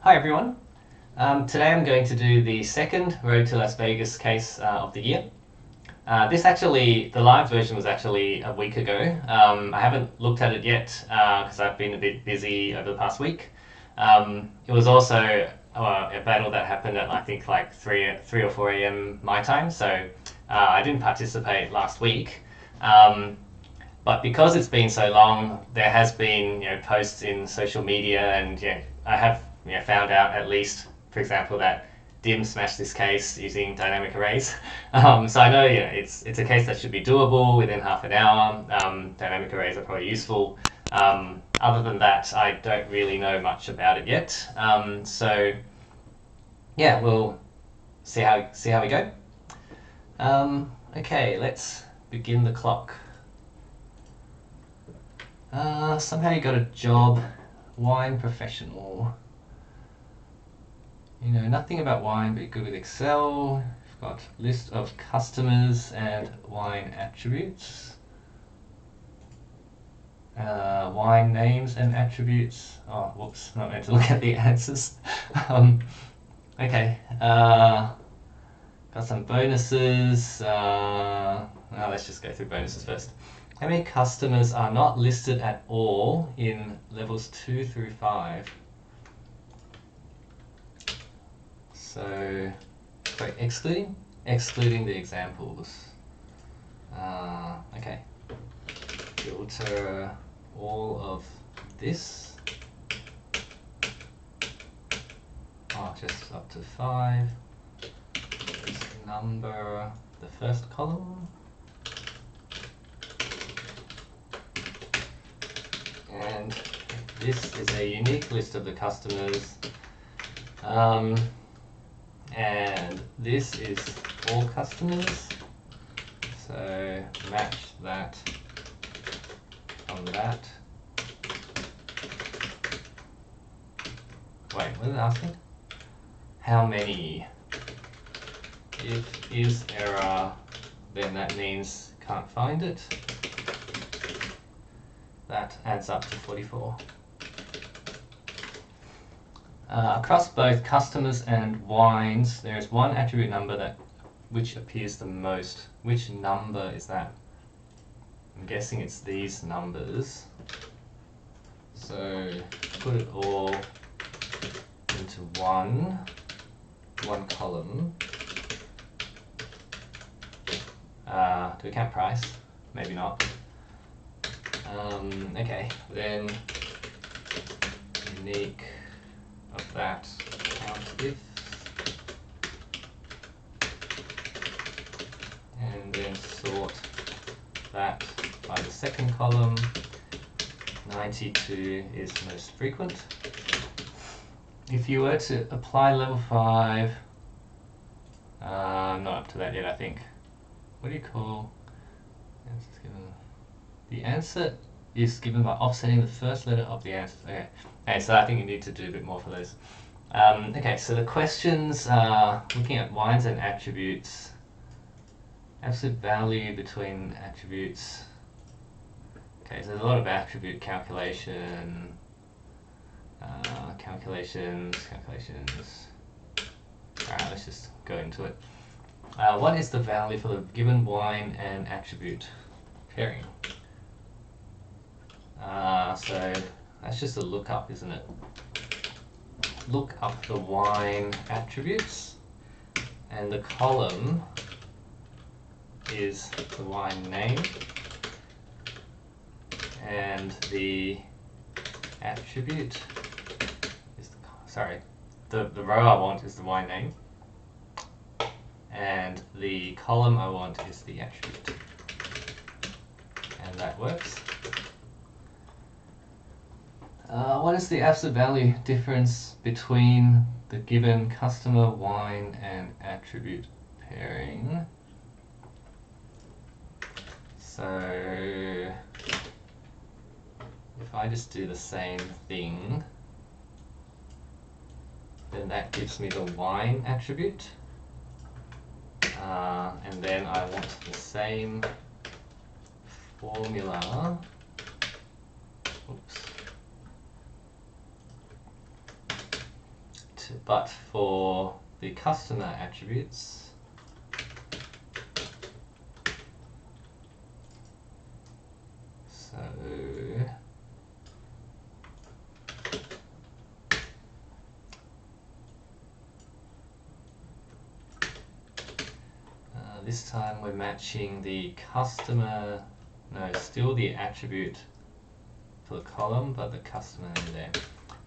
Hi everyone. Today I'm going to do the second Road to Las Vegas case of the year. The live version was actually a week ago. I haven't looked at it yet because I've been a bit busy over the past week. It was also a battle that happened at I think like 3 or 4 a.m. my time, so I didn't participate last week. But because it's been so long, there has been posts in social media, and I have found out at least, for example, that Dim smashed this case using dynamic arrays. So I know it's a case that should be doable within half an hour. Dynamic arrays are probably useful. Other than that, I don't really know much about it yet. So yeah, we'll see how we go. Okay, let's begin the clock. Somehow you got a job, wine professional. You know nothing about wine, but you're good with Excel. You've got list of customers and wine attributes. Wine names and attributes. Oh, whoops, not meant to look at the answers. Okay, got some bonuses. Let's just go through bonuses first. How many customers are not listed at all in levels 2 through 5? So, wait, excluding the examples. Okay. Filter all of this. Just up to 5. Let's number the first column. And this is a unique list of the customers. And this is all customers. So match that on that. Wait, what is it asking? How many? If is error, then that means can't find it. That adds up to 44. Across both customers and wines, there is one attribute number which appears the most. Which number is that? I'm guessing it's these numbers. So put it all into one column. Do we count price? Maybe not. Okay, then unique of that count if, and then sort that by the second column. 92 is most frequent. If you were to apply level 5, I'm not up to that yet, I think. What do you call the answer is given by offsetting the first letter of the answer. Okay, so I think you need to do a bit more for those. Okay, so the questions are looking at wines and attributes. Absolute value between attributes. Okay, so there's a lot of attribute calculation. Calculations. Alright, let's just go into it. What is the value for the given wine and attribute pairing? So that's just a lookup, isn't it? Look up the wine attributes, and the column is the wine name, and the attribute is the row I want is the wine name, and the column I want is the attribute, and that works. What is the absolute value difference between the given customer, wine, and attribute pairing? So if I just do the same thing, then that gives me the wine attribute. And then I want the same formula. Oops. but for the customer attributes, so this time we're matching the customer, no, still the attribute for the column, but the customer in there.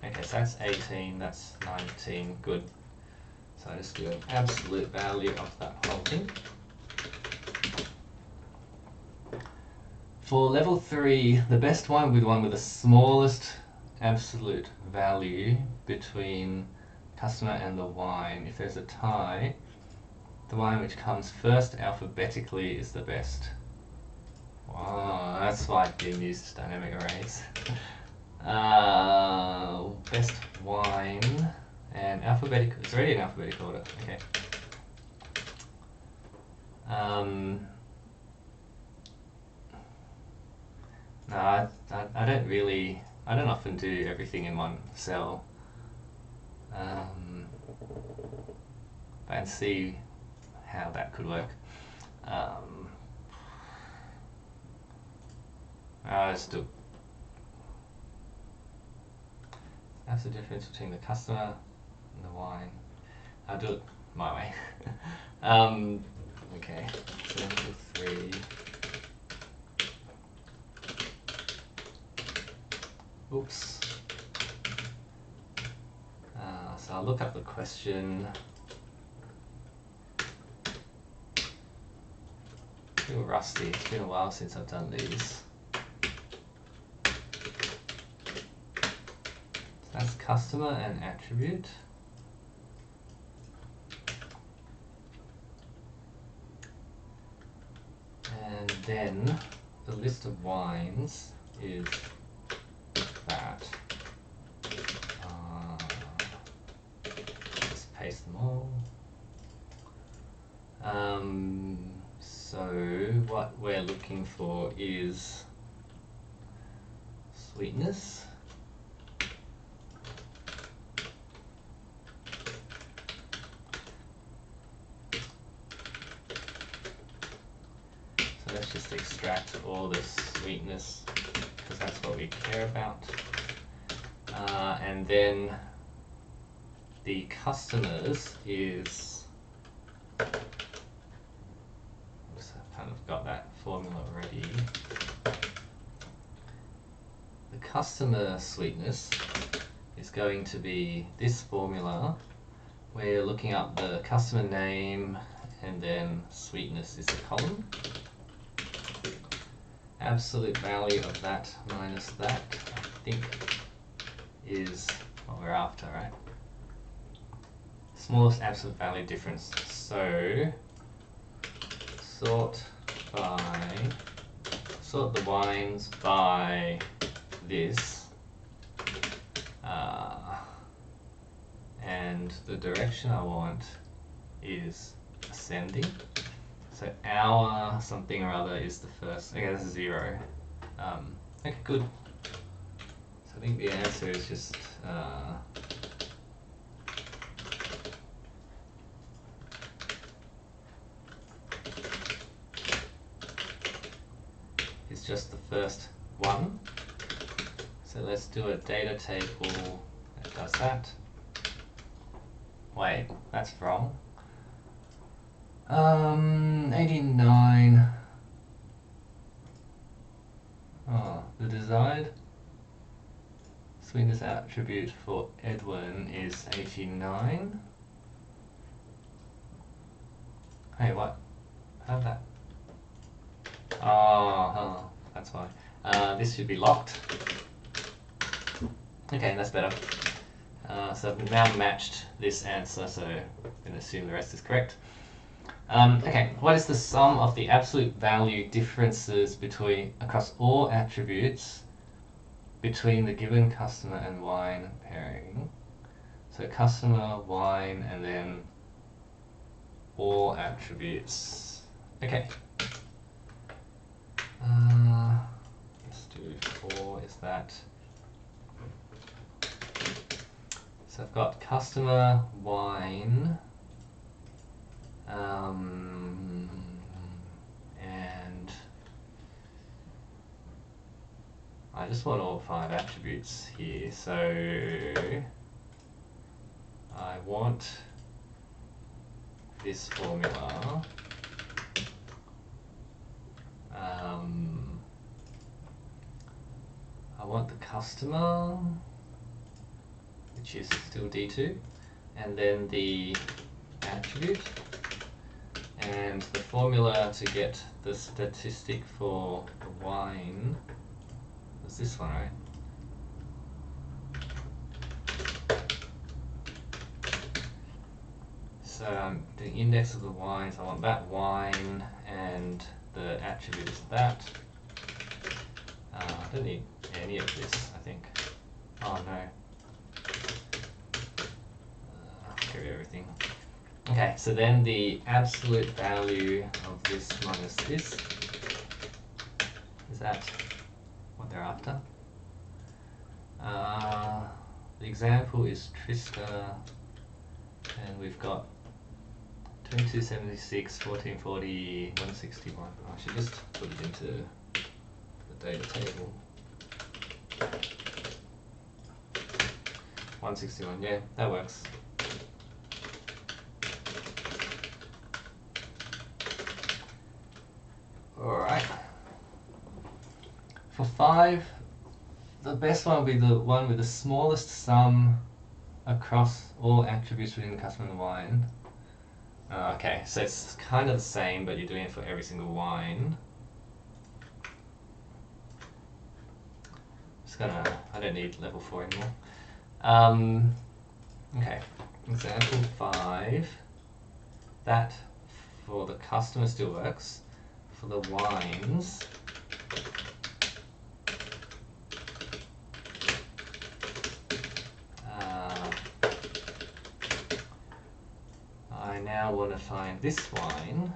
Okay, so that's 18, that's 19, good. So I just do an absolute value of that whole thing. For level 3, the best one would be the one with the smallest absolute value between customer and the wine. If there's a tie, the wine which comes first alphabetically is the best. Wow, that's why I've been used dynamic arrays. Best wine and alphabetical. It's already in alphabetical order. Okay. No, I don't really. I don't often do everything in one cell. And see how that could work. Let's do. That's the difference between the customer and the wine. I'll do it my way. Okay, so level 3. Oops. So I'll look up the question. I feel rusty. It's been a while since I've done these. So that's customer and attribute. And then the list of wines is that. Just paste them all. So what we're looking for is sweetness. So let's just extract all the sweetness because that's what we care about. And then the customers is, oops, I've kind of got that formula already. The customer sweetness is going to be this formula where you're looking up the customer name and then sweetness is the column. Absolute value of that minus that, I think, is what we're after, right? Smallest absolute value difference. So sort the wines by this, and the direction I want is ascending. So our something or other is the first. Okay, this is 0. Okay, good. So I think the answer is just just the first one. So let's do a data table that does that. Wait, that's wrong. 89. Oh, the desired sweetness attribute for Edwin is 89. Hey, what? How'd that? Oh, that's why. This should be locked. Okay, that's better. So I've now matched this answer, so I'm going to assume the rest is correct. Okay, what is the sum of the absolute value differences across all attributes between the given customer and wine pairing? So customer, wine, and then all attributes. Okay. Let's do 4 is that. So I've got customer wine, and I just want all 5 attributes here. So I want this formula. I want the customer, which is still D2, and then the attribute, and the formula to get the statistic for the wine was this one, right? So the index of the wines, I want that wine, and the attribute is that. I don't need any of this, I think. Oh no. Get rid of everything. Okay, so then the absolute value of this minus this, is that what they're after? The example is Trista, and we've got 2276, 1440, 161. I should just put it into the data table. 161, yeah, that works. Alright. For 5, the best one will be the one with the smallest sum across all attributes within the customer and the wine. Okay, so it's kind of the same, but you're doing it for every single wine. I don't need level 4 anymore. Okay, example 5. That for the customer still works. For the wines, I now want to find this wine.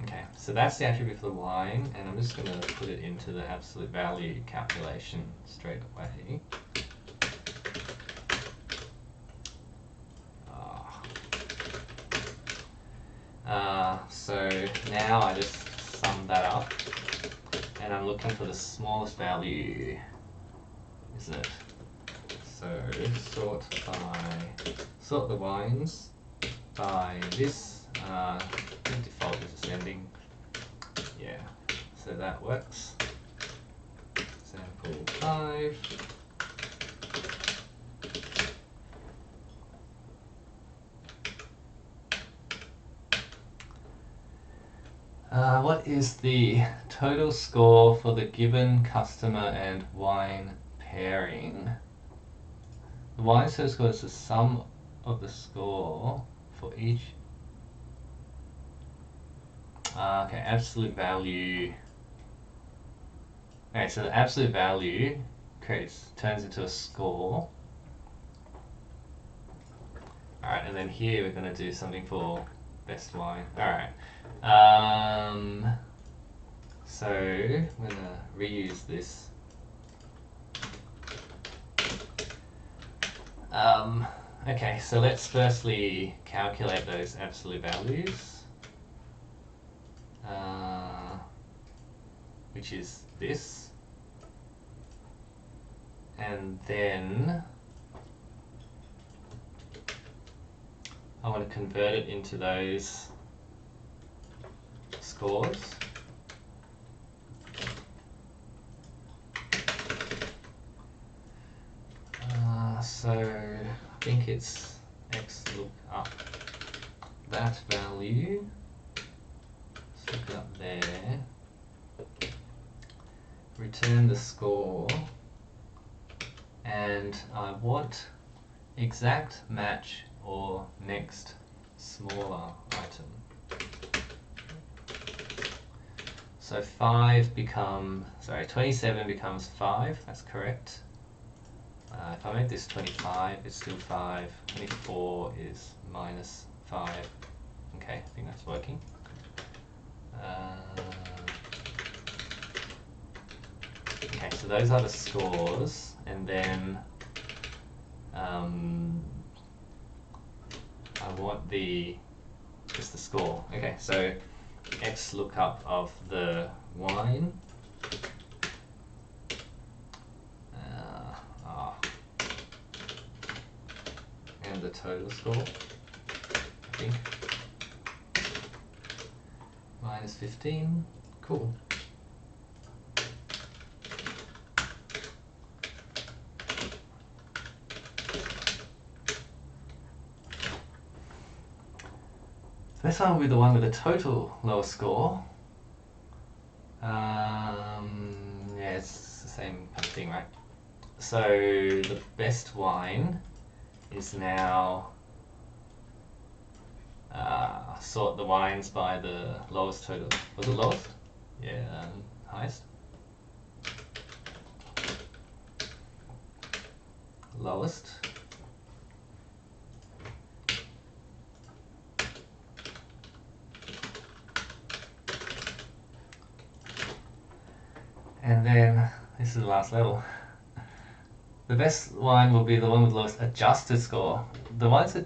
Okay, so that's the attribute for the wine, and I'm just going to put it into the absolute value calculation straight away. So now I just sum that up, and I'm looking for the smallest value, isn't it? So sort the wines by this, the default is ascending, yeah, so that works. Example 5. What is the total score for the given customer and wine pairing? The wine total score is the sum of the score for each. Okay, absolute value. Okay, so the absolute value turns into a score. Alright, and then here we're going to do something for best wine. Alright. So I'm going to reuse this. Okay, so let's firstly calculate those absolute values, which is this, and then I want to convert it into those scores. So I think it's x look up that value, let's look it up there, return the score, and I want exact match or next smaller item. So 27 becomes 5, that's correct. If I make this 25, it's still 5. 24 is minus 5. Okay, I think that's working. Okay, so those are the scores, and then I want just the score. Okay, so X lookup of the wine. And the total score, I think. Minus 15. Cool. This one will be the one with the total lowest score. Yeah, it's the same kind of thing, right? So the best wine is now sort the wines by the lowest total. Was it lowest? Yeah, highest. Lowest. And then, this is the last level. The best wine will be the one with the lowest adjusted score. The wines that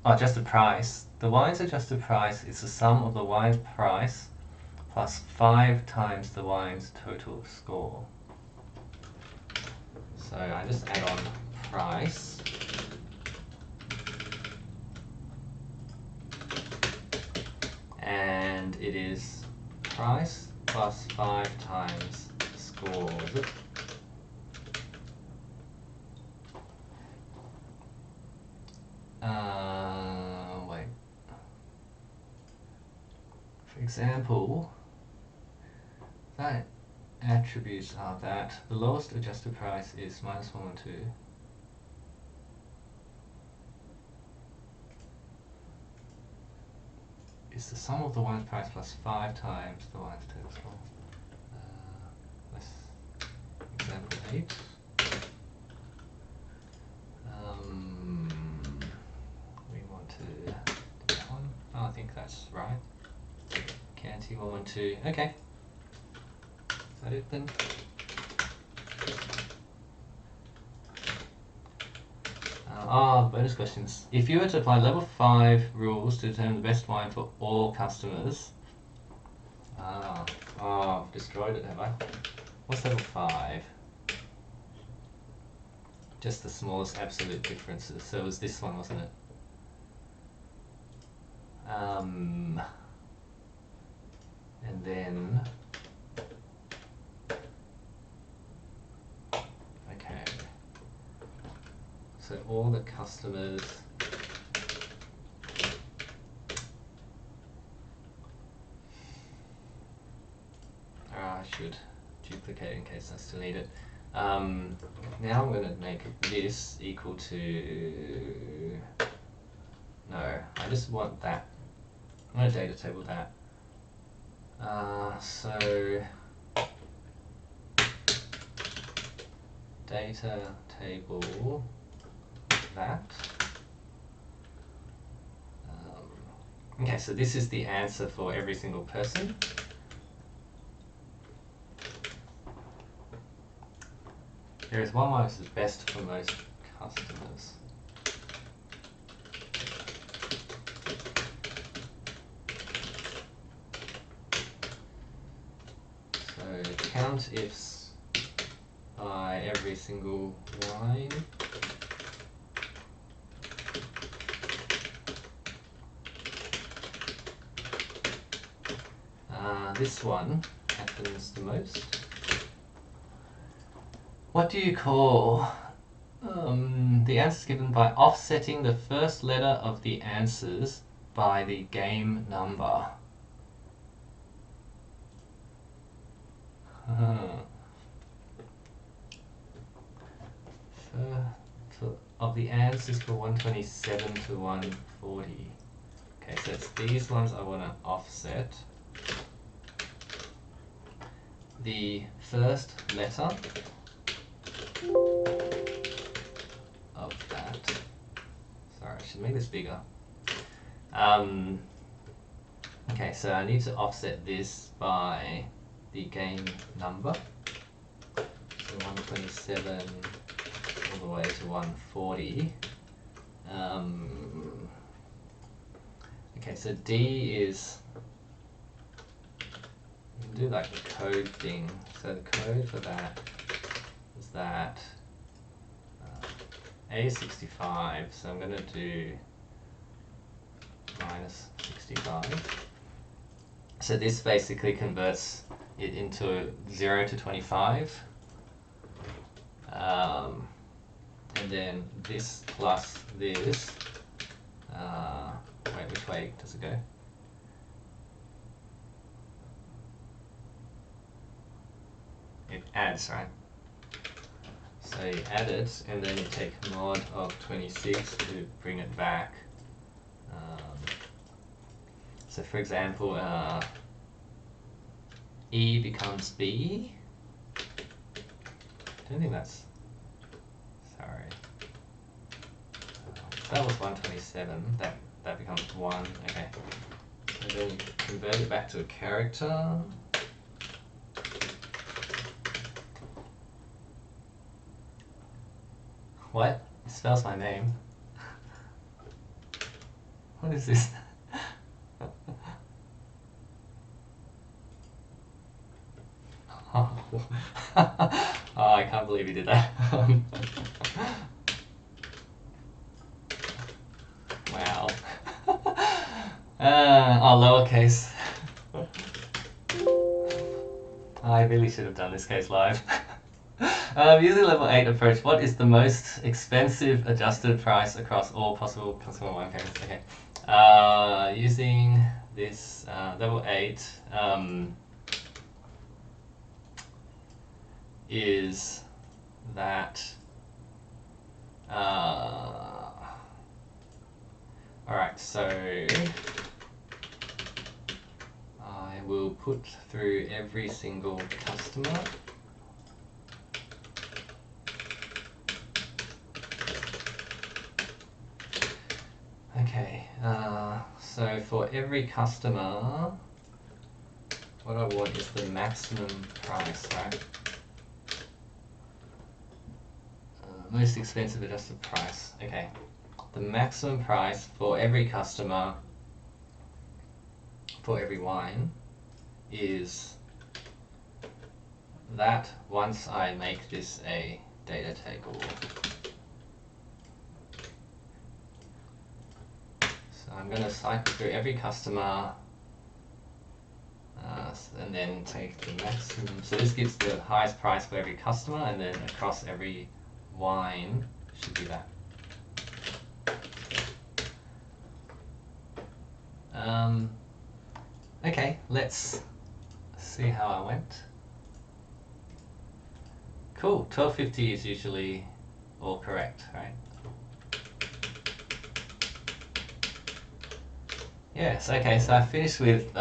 adjusted price. The wine's adjusted price is the sum of the wine's price plus 5 times the wine's total score. So I just add on price. And it is price plus 5 times score, is it? Wait. For example, that attributes are that the lowest adjusted price is minus 112. Is the sum of the wine's price plus 5 times the wine's total score. Example 8. We want to do that one. Oh, I think that's right. Canty 112. Okay. Is that it then? Bonus questions. If you were to apply level 5 rules to determine the best wine for all customers. I've destroyed it, have I? What's level 5? Just the smallest absolute differences. So it was this one, wasn't it? And then, okay. So all the customers. I should duplicate in case I still need it. Now I'm going to make this equal to, no, I just want that. I'm going to data table that. So data table that. Okay, so this is the answer for every single person. There is one wine which is best for most customers. So count ifs by every single wine. This one happens the most. What do you call the answers given by offsetting the first letter of the answers by the game number? Of the answers for 127 to 140. Okay, so it's these ones I want to offset. The first letter of that. Sorry, I should make this bigger. Okay, so I need to offset this by the game number. 127 all the way to 140. Okay, so D is, you can do like the code thing. So the code for that is that A is 65, so I'm going to do minus 65. So this basically converts it into 0 to 25. And then this plus this, wait, which way does it go? It adds, right? So you add it, and then you take mod of 26 to bring it back. So for example, E becomes B. I don't think that's, sorry. That was 127, that becomes 1, okay. And then you convert it back to a character. What? It spells my name. What is this? Oh, I can't believe you did that. Wow. Oh, lowercase. I really should have done this case live. Using level 8 approach, what is the most expensive adjusted price across all possible customer wine pairings? Okay. Using this level 8 is that alright, so I will put through every single customer. Okay, so for every customer, what I want is the maximum price, right? Most expensive adjusted price. Okay, the maximum price for every customer, for every wine, is that once I make this a data table. So I'm going to cycle through every customer and then take the maximum. So this gives the highest price for every customer, and then across every wine should be that. Okay, let's see how I went. Cool, 1250 is usually all correct, right? Yes, okay, so I finished with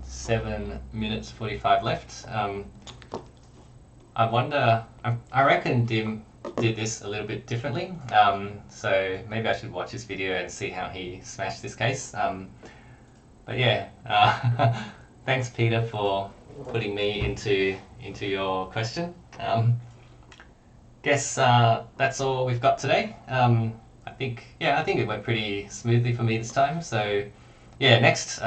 7 minutes 45 left. I wonder, I reckon Dim did this a little bit differently, so maybe I should watch this video and see how he smashed this case. But yeah, thanks Peter for putting me into your question. Guess that's all we've got today. I think it went pretty smoothly for me this time. So yeah, next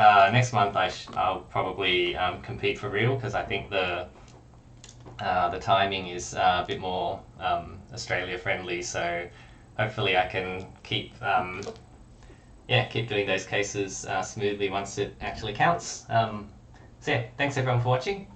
month I'll probably compete for real, because I think the timing is a bit more Australia friendly. So hopefully I can keep doing those cases smoothly once it actually counts. So yeah, thanks everyone for watching.